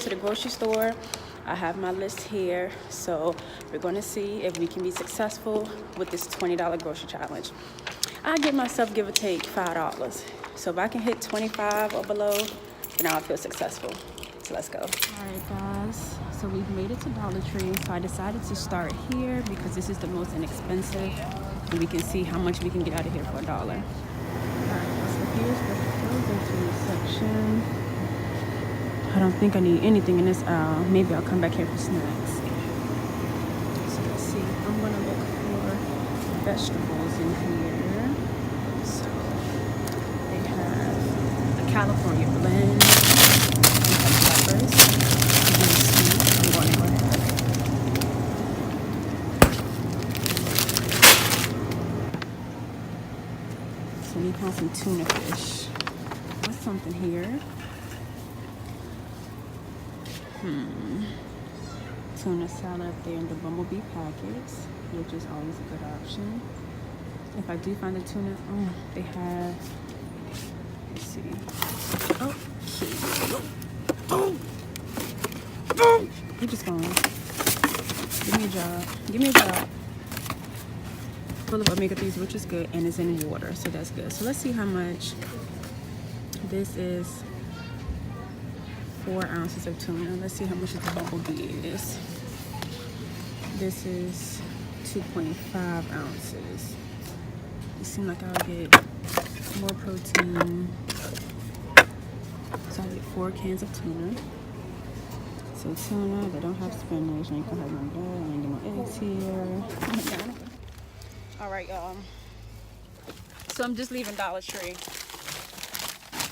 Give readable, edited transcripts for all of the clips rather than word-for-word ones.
to the grocery store. I have my list here, so we're going to see if we can be successful with this $20 grocery challenge. I give myself, give or take, $5. So if I can hit 25 or below, then I'll feel successful. So let's go. All right, guys. So we've made it to Dollar Tree. So I decided to start here because this is the most inexpensive, and we can see how much we can get out of here for $1. All right, so here's the frozen section. I don't think I need anything in this aisle. Maybe I'll come back here for snacks. So let's see. I'm gonna look for vegetables in here. So they have a California blend. They have peppers. I'm going to go ahead. So we found some tuna fish. What's something here? Tuna salad up there in the bumblebee packets, which is always a good option. If I do find the tuna, they have, let's see. You're just going. Give me a job. Give me a job. Full of omega 3s, which is good, and it's in water, so that's good. So let's see how much. This is 4 ounces of tuna. Let's see how much the bumblebee is. This is 2.5 ounces. It seems like I'll get more protein. So I'll get 4 cans of tuna. So tuna, they don't have spinach. I ain't gonna have none of that. I ain't get no eggs here. All right, y'all. So I'm just leaving Dollar Tree.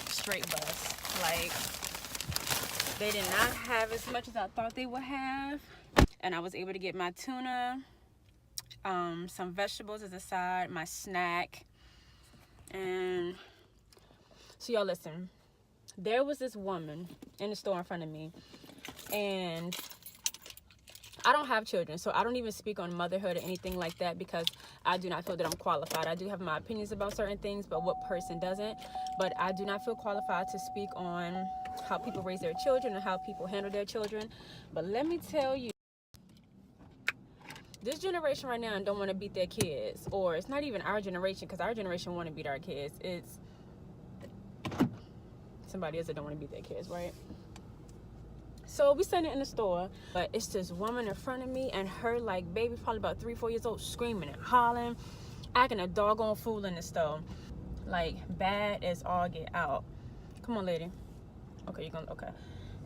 Straight bus. Like, they did not have as much as I thought they would have. And I was able to get my tuna, some vegetables as a side, my snack. And so y'all listen, there was this woman in the store in front of me, and I don't have children, so I don't even speak on motherhood or anything like that because I do not feel that I'm qualified. I do have my opinions about certain things, but what person doesn't? But I do not feel qualified to speak on how people raise their children and how people handle their children. But let me tell you, this generation right now don't want to beat their kids. Or it's not even our generation, because our generation want to beat our kids. It's somebody else that don't want to beat their kids, right? So we sitting in the store, but it's this woman in front of me, and her like baby, probably about 3-4 years old, screaming and hollering, acting a doggone fool in the store, like bad as all get out. Come on, lady. Okay, you're gonna, okay.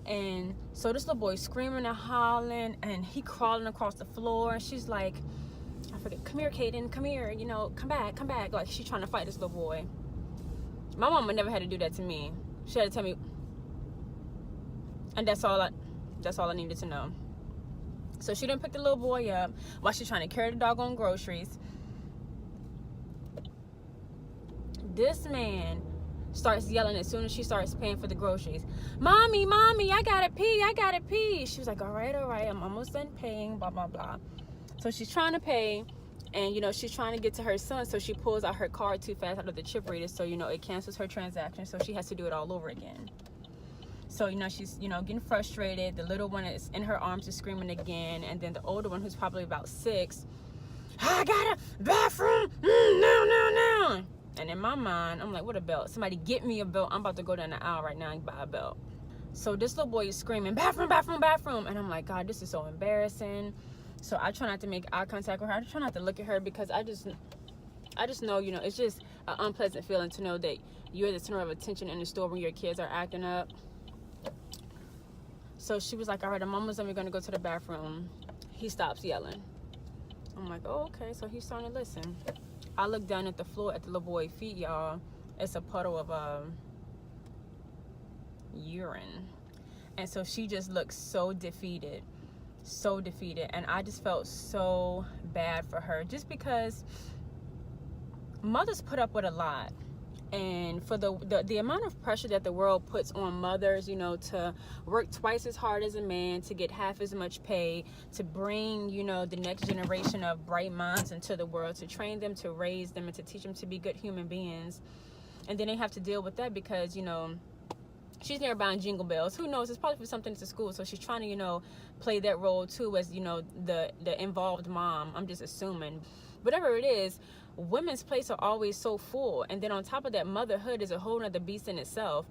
And so this little boy screaming and hollering, and he crawling across the floor, and she's like, I forget, come here, Kaden, come here, you know, come back. Like, she's trying to fight this little boy. My mama never had to do that to me. She had to tell me, and that's all I needed to know. So she didn't pick the little boy up while she's trying to carry the doggone groceries. This man starts yelling as soon as she starts paying for the groceries. Mommy, I gotta pee. She was like, all right, I'm almost done paying, blah, blah, blah. So she's trying to pay, and, you know, she's trying to get to her son, so she pulls out her card too fast out of the chip reader, so, you know, it cancels her transaction, so she has to do it all over again. So, you know, she's, you know, getting frustrated. The little one is in her arms is screaming again, and then the older one, who's probably about 6, I got a bathroom, no. And in my mind, I'm like, what a belt? Somebody get me a belt. I'm about to go down the aisle right now and buy a belt. So this little boy is screaming, bathroom. And I'm like, God, this is so embarrassing. So I try not to make eye contact with her. I try not to look at her because I just know, you know, it's just an unpleasant feeling to know that you're the center of attention in the store when your kids are acting up. So she was like, all right, I'm almost done. We're going to go to the bathroom. He stops yelling. I'm like, oh, okay. So he's starting to listen. I look down at the floor at the little boy's feet, y'all. It's a puddle of urine. And so she just looks so defeated. And I just felt so bad for her, just because mothers put up with a lot. And for the amount of pressure that the world puts on mothers, you know, to work twice as hard as a man, to get half as much pay, to bring, you know, the next generation of bright minds into the world, to train them, to raise them, and to teach them to be good human beings. And then they have to deal with that because, you know, she's near buying Jingle Bells. Who knows? It's probably for something to school. So she's trying to, you know, play that role too as, you know, the involved mom. I'm just assuming. Whatever it is, women's plates are always so full. And then on top of that, motherhood is a whole nother beast in itself.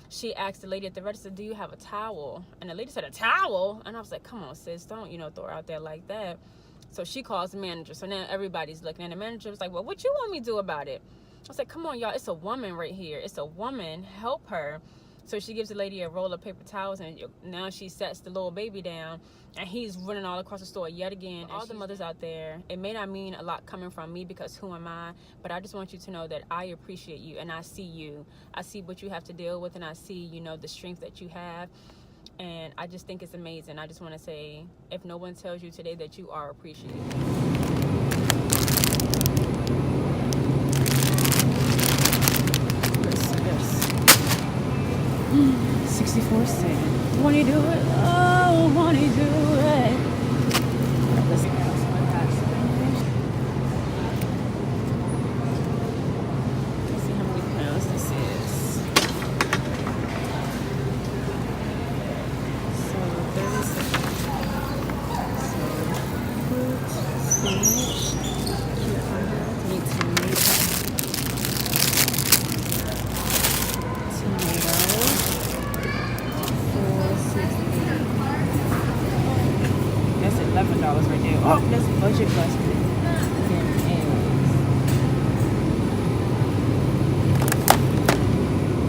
She asked the lady at the register, do you have a towel? And the lady said, a towel? And I was like, come on, sis, don't, you know, throw her out there like that. So she calls the manager. So now everybody's looking. And the manager was like, well, what you want me to do about it? I was like, come on, y'all. It's a woman right here. It's a woman. Help her. So she gives the lady a roll of paper towels. And now she sets the little baby down. And he's running all across the store yet again. All the mothers out there, it may not mean a lot coming from me because who am I? But I just want you to know that I appreciate you and I see you. I see what you have to deal with and I see, you know, the strength that you have. And I just think it's amazing. I just want to say, if no one tells you today that you are appreciated. Yes. 64 cents. Want to do it? Oh, want to do it? Let's see how many pounds this is. So 36. So fruit, spinach, cucumber, tomatoes. That's $11 right there. Oh, that's budget busted. And eggs.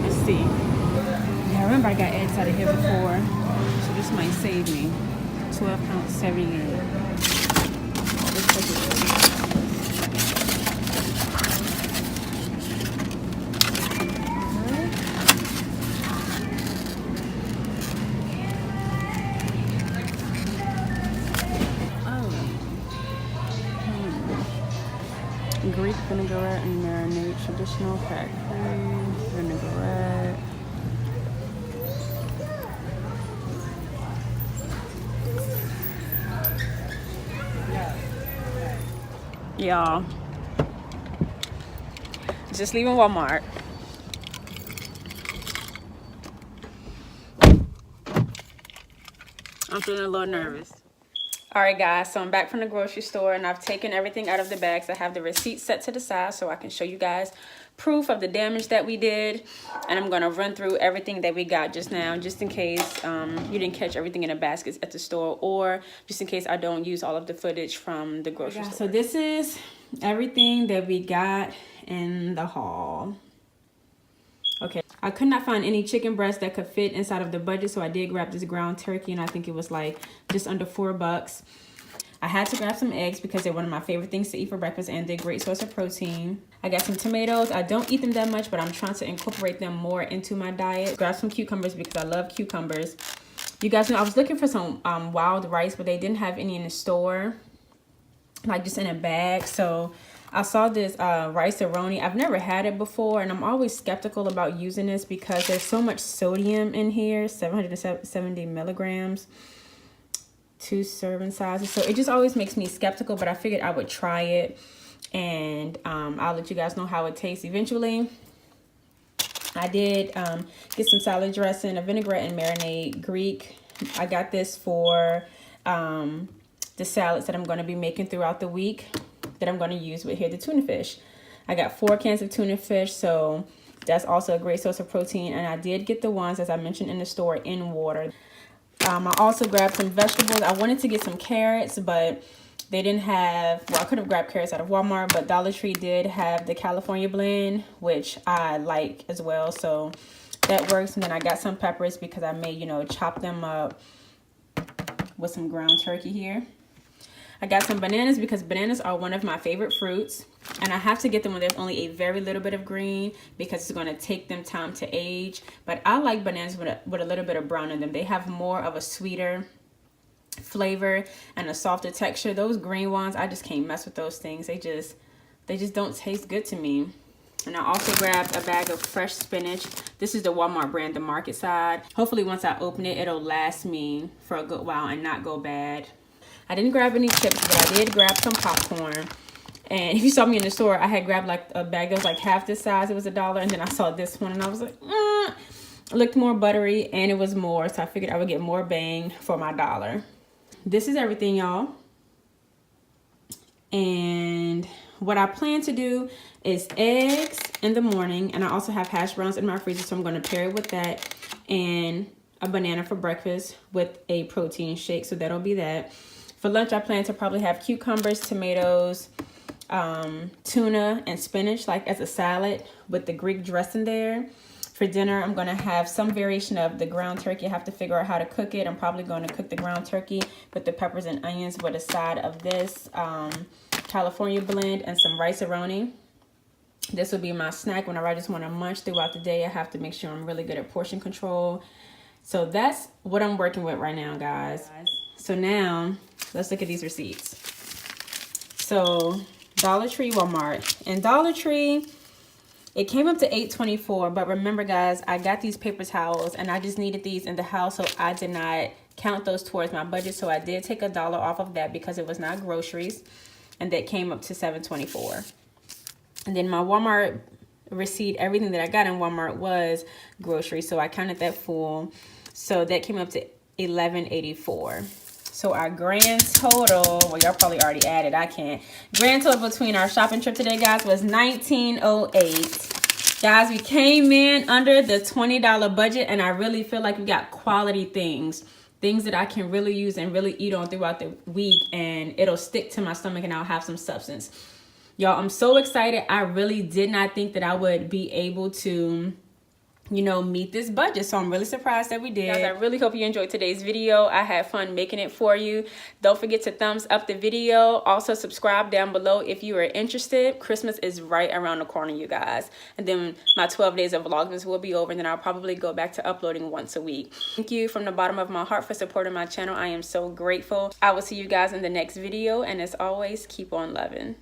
Let's see. Yeah, I remember I got eggs out of here before, so this might save me. 12 pounds, 78. Let's take it. Greek vinaigrette and marinade, traditional fat cream, vinaigrette. Y'all, just leaving Walmart. I'm feeling a little nervous. All right, guys, so I'm back from the grocery store and I've taken everything out of the bags. I have the receipt set to the side so I can show you guys proof of the damage that we did. And I'm going to run through everything that we got just now, just in case you didn't catch everything in the baskets at the store, or just in case I don't use all of the footage from the grocery store. So this is everything that we got in the haul. Okay, I could not find any chicken breast that could fit inside of the budget, so I did grab this ground turkey, and I think it was like just under $4. I had to grab some eggs because they're one of my favorite things to eat for breakfast, and they're a great source of protein. I got some tomatoes. I don't eat them that much, but I'm trying to incorporate them more into my diet. Grab some cucumbers because I love cucumbers. You guys know I was looking for some wild rice, but they didn't have any in the store, like just in a bag. So I saw this rice-a-roni. I've never had it before, and I'm always skeptical about using this because there's so much sodium in here, 770 milligrams, 2 serving sizes. So it just always makes me skeptical, but I figured I would try it, and I'll let you guys know how it tastes eventually. I did get some salad dressing, a vinaigrette and marinade Greek. I got this for the salads that I'm going to be making throughout the week, that I'm going to use with here the tuna fish. I got 4 cans of tuna fish, so that's also a great source of protein. And I did get the ones, as I mentioned, in the store in water. I also grabbed some vegetables. I wanted to get some carrots, but they didn't have, well, I could have grabbed carrots out of Walmart, but Dollar Tree did have the California blend, which I like as well, so that works. And then I got some peppers because I may, you know, chop them up with some ground turkey here. I got some bananas because bananas are one of my favorite fruits, and I have to get them when there's only a very little bit of green because it's going to take them time to age. But I like bananas with a little bit of brown in them. They have more of a sweeter flavor and a softer texture. Those green ones, I just can't mess with those things. They just don't taste good to me. And I also grabbed a bag of fresh spinach. This is the Walmart brand, the market side. Hopefully once I open it, it'll last me for a good while and not go bad. I didn't grab any chips, but I did grab some popcorn. And if you saw me in the store, I had grabbed like a bag that was like half this size. It was $1. And then I saw this one and I was like, It looked more buttery and it was more, so I figured I would get more bang for my dollar. This is everything, y'all. And what I plan to do is eggs in the morning, and I also have hash browns in my freezer, so I'm going to pair it with that, and a banana for breakfast with a protein shake, so that'll be that. For lunch, I plan to probably have cucumbers, tomatoes, tuna, and spinach, like as a salad with the Greek dressing there. For dinner, I'm going to have some variation of the ground turkey. I have to figure out how to cook it. I'm probably going to cook the ground turkey with the peppers and onions with a side of this California blend and some rice-a-roni. This will be my snack whenever I just want to munch throughout the day. I have to make sure I'm really good at portion control. So that's what I'm working with right now, guys. So now, let's look at these receipts. So, Dollar Tree, Walmart. And Dollar Tree, it came up to $8.24, but remember, guys, I got these paper towels, and I just needed these in the house, so I did not count those towards my budget. So I did take $1 off of that because it was not groceries, and that came up to $7.24. And then my Walmart receipt, everything that I got in Walmart was groceries, so I counted that full. So that came up to $11.84. So our grand total, well, y'all probably already added, I can't. Grand total between our shopping trip today, guys, was $19.08. Guys, we came in under the $20 budget, and I really feel like we got quality things that I can really use and really eat on throughout the week, and it'll stick to my stomach and I'll have some substance. Y'all, I'm so excited. I really did not think that I would be able to, you know, meet this budget. So I'm really surprised that we did. Guys, I really hope you enjoyed today's video. I had fun making it for you. Don't forget to thumbs up the video. Also subscribe down below if you are interested. Christmas is right around the corner, you guys. And then my 12 days of Vlogmas will be over, and then I'll probably go back to uploading once a week. Thank you from the bottom of my heart for supporting my channel. I am so grateful. I will see you guys in the next video, and as always, keep on loving.